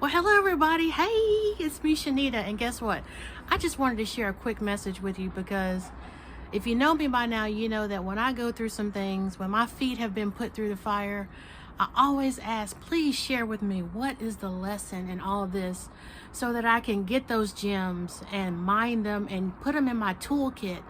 Well, hello everybody. Hey, it's me, Shanita, and guess what? I just wanted to share a quick message with you because if you know me by now, you know that when I go through some things, when my feet have been put through the fire, I always ask, please share with me what is the lesson in all of this so that I can get those gems and mine them and put them in my toolkit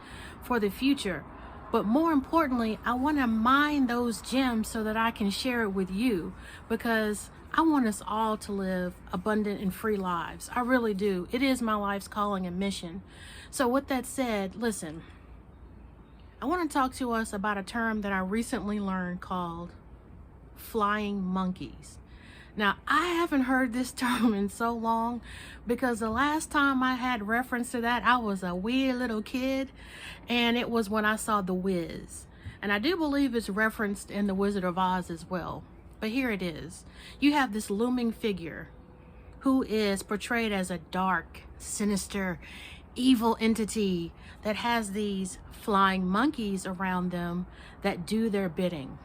for the future. But more importantly, I want to mine those gems so that I can share it with you because I want us all to live abundant and free lives. I really do. It is my life's calling and mission. So with that said, listen, I want to talk to us about a term that I recently learned called flying monkeys. Now, I haven't heard this term in so long because the last time I had reference to that, I was a wee little kid, and it was when I saw The Wiz. And I do believe it's referenced in The Wizard of Oz as well. But here it is. You have this looming figure who is portrayed as a dark, sinister, evil entity that has these flying monkeys around them that do their bidding.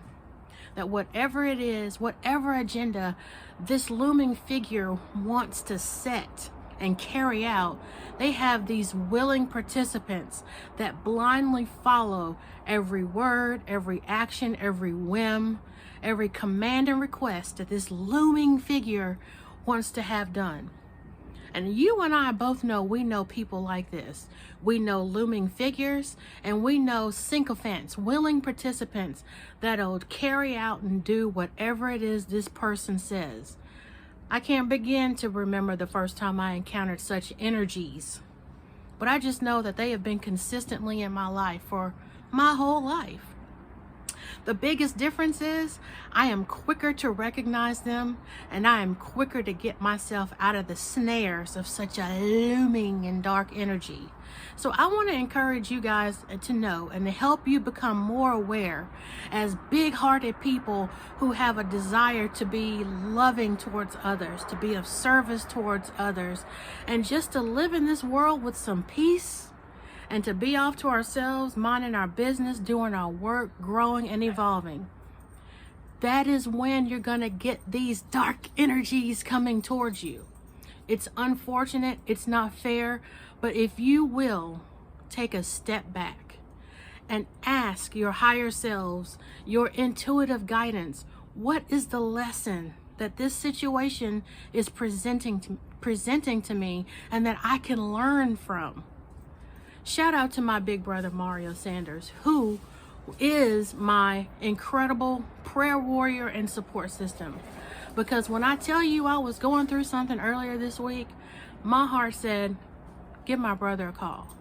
That whatever it is, whatever agenda this looming figure wants to set and carry out, they have these willing participants that blindly follow every word, every action, every whim, every command and request that this looming figure wants to have done. And you and I both know, we know people like this. We know looming figures, and we know sycophants, willing participants that'll carry out and do whatever it is this person says. I can't begin to remember the first time I encountered such energies, but I just know that they have been consistently in my life for my whole life. The biggest difference is I am quicker to recognize them, and I am quicker to get myself out of the snares of such a looming and dark energy. So I want to encourage you guys to know and to help you become more aware as big-hearted people who have a desire to be loving towards others, to be of service towards others, and just to live in this world with some peace, and to be off to ourselves, minding our business, doing our work, growing and evolving. That is when you're going to get these dark energies coming towards you. It's unfortunate, it's not fair, but if you will take a step back and ask your higher selves, your intuitive guidance, what is the lesson that this situation is presenting to me and that I can learn from? Shout out to my big brother, Mario Sanders, who is my incredible prayer warrior and support system. Because when I tell you I was going through something earlier this week, my heart said, give my brother a call.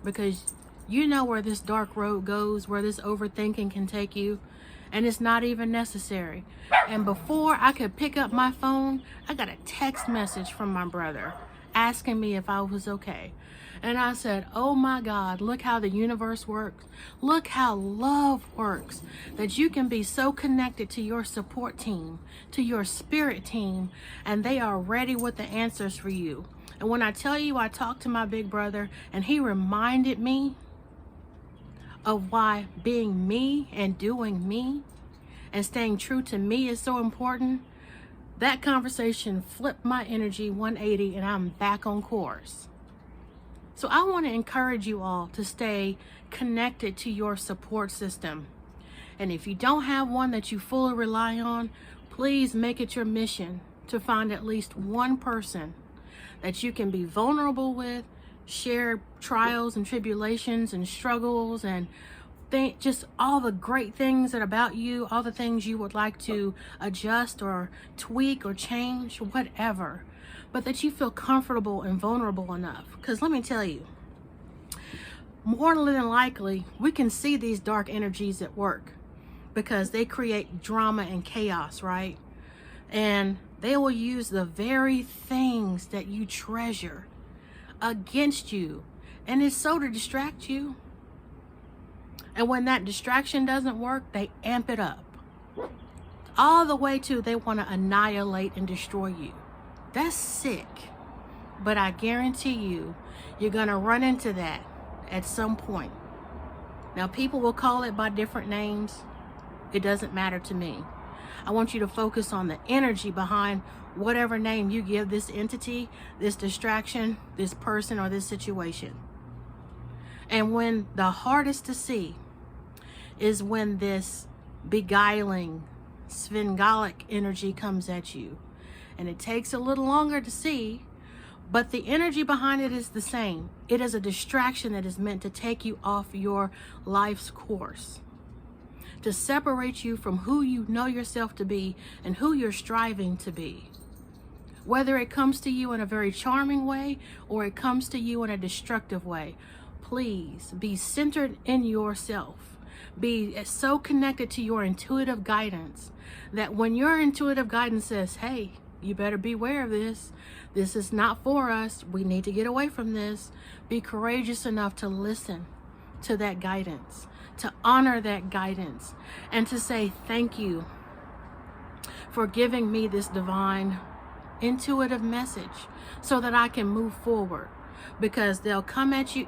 Because you know where this dark road goes, where this overthinking can take you, and it's not even necessary. And before I could pick up my phone, I got a text message from my brother asking me if I was okay. And I said, oh my God, look how the universe works. Look how love works, that you can be so connected to your support team, to your spirit team, and they are ready with the answers for you. And when I tell you I talked to my big brother and he reminded me of why being me and doing me and staying true to me is so important, that conversation flipped my energy 180 and I'm back on course. So I want to encourage you all to stay connected to your support system. And if you don't have one that you fully rely on, please make it your mission to find at least one person that you can be vulnerable with, share trials and tribulations and struggles and think just all the great things that about you, all the things you would like to adjust or tweak or change, whatever. But that you feel comfortable and vulnerable enough. Because let me tell you, more than likely, we can see these dark energies at work because they create drama and chaos, right? And they will use the very things that you treasure against you. And it's so to distract you. And when that distraction doesn't work, they amp it up. All the way to they want to annihilate and destroy you. That's sick, but I guarantee you, you're going to run into that at some point. Now, people will call it by different names. It doesn't matter to me. I want you to focus on the energy behind whatever name you give this entity, this distraction, this person, or this situation. And when the hardest to see is when this beguiling, Svengalic energy comes at you. And it takes a little longer to see, but the energy behind it is the same. It is a distraction that is meant to take you off your life's course, to separate you from who you know yourself to be and who you're striving to be. Whether it comes to you in a very charming way or it comes to you in a destructive way, please be centered in yourself. Be so connected to your intuitive guidance that when your intuitive guidance says, hey, you better beware of this. This is not for us. We need to get away from this. Be courageous enough to listen to that guidance, to honor that guidance, and to say thank you for giving me this divine intuitive message so that I can move forward. Because they'll come at you.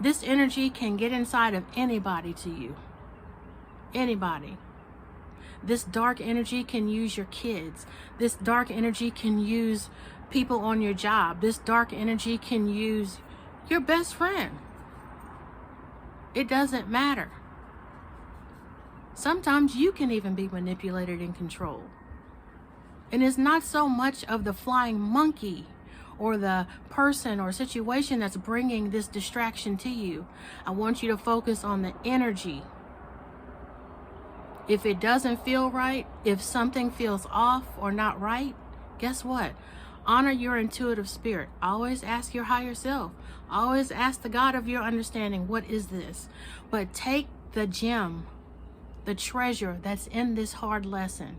This energy can get inside of anybody to you. Anybody. This dark energy can use your kids. This dark energy can use people on your job. This dark energy can use your best friend. It doesn't matter. Sometimes you can even be manipulated and controlled. And it's not so much of the flying monkey or the person or situation that's bringing this distraction to you. I want you to focus on the energy. If it doesn't feel right, if something feels off or not right, guess what? Honor your intuitive spirit. Always ask your higher self. Always ask the God of your understanding, what is this? But take the gem, the treasure that's in this hard lesson,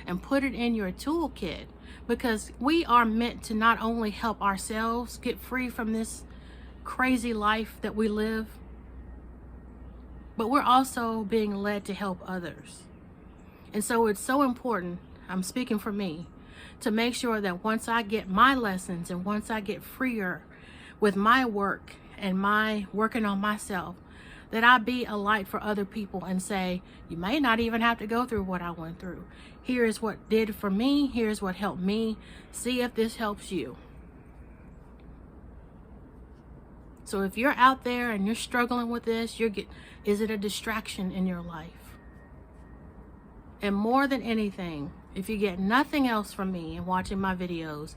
and put it in your toolkit, because we are meant to not only help ourselves get free from this crazy life that we live, but we're also being led to help others. And so it's so important, I'm speaking for me, to make sure that once I get my lessons and once I get freer with my work and my working on myself, that I be a light for other people and say, you may not even have to go through what I went through. Here's what did for me. Here's what helped me. See if this helps you. So if you're out there and you're struggling with this, is it a distraction in your life? And more than anything, if you get nothing else from me and watching my videos,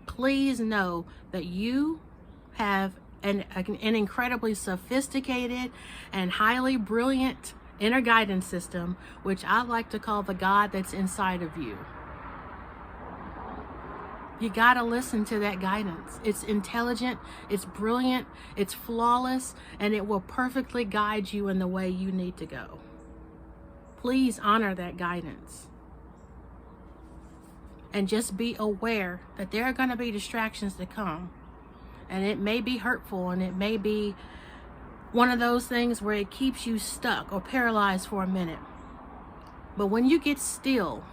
please know that you have an incredibly sophisticated and highly brilliant inner guidance system, which I like to call the God that's inside of you. You gotta listen to that guidance. It's intelligent, it's brilliant, it's flawless, and it will perfectly guide you in the way you need to go. Please honor that guidance. And just be aware that there are gonna be distractions to come. And it may be hurtful, and it may be one of those things where it keeps you stuck or paralyzed for a minute. But when you get still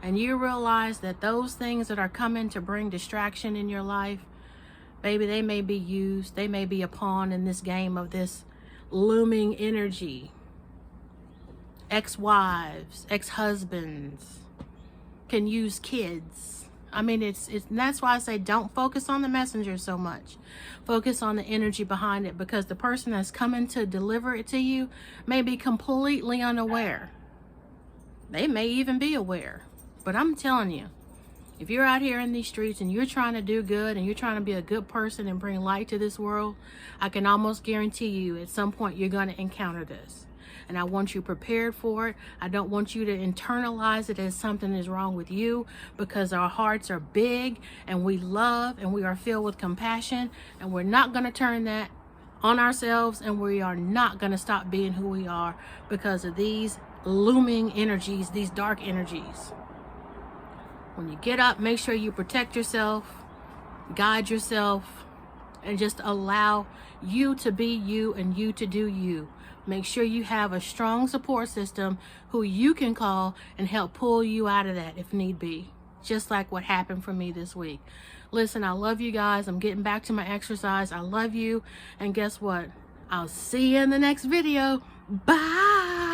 and you realize that those things that are coming to bring distraction in your life, baby, they may be used, they may be a pawn in this game of this looming energy. Ex-wives, ex-husbands can use kids. I mean, it's that's why I say don't focus on the messenger so much. Focus on the energy behind it, because the person that's coming to deliver it to you may be completely unaware. They may even be aware. But I'm telling you, if you're out here in these streets and you're trying to do good and you're trying to be a good person and bring light to this world, I can almost guarantee you at some point you're going to encounter this. And I want you prepared for it. I don't want you to internalize it as something is wrong with you, because our hearts are big and we love and we are filled with compassion, and we're not going to turn that on ourselves, and we are not going to stop being who we are because of these looming energies, these dark energies. When you get up, make sure you protect yourself, guide yourself, and just allow you to be you and you to do you. Make sure you have a strong support system who you can call and help pull you out of that if need be. Just like what happened for me this week. Listen, I love you guys. I'm getting back to my exercise. I love you. And guess what? I'll see you in the next video. Bye.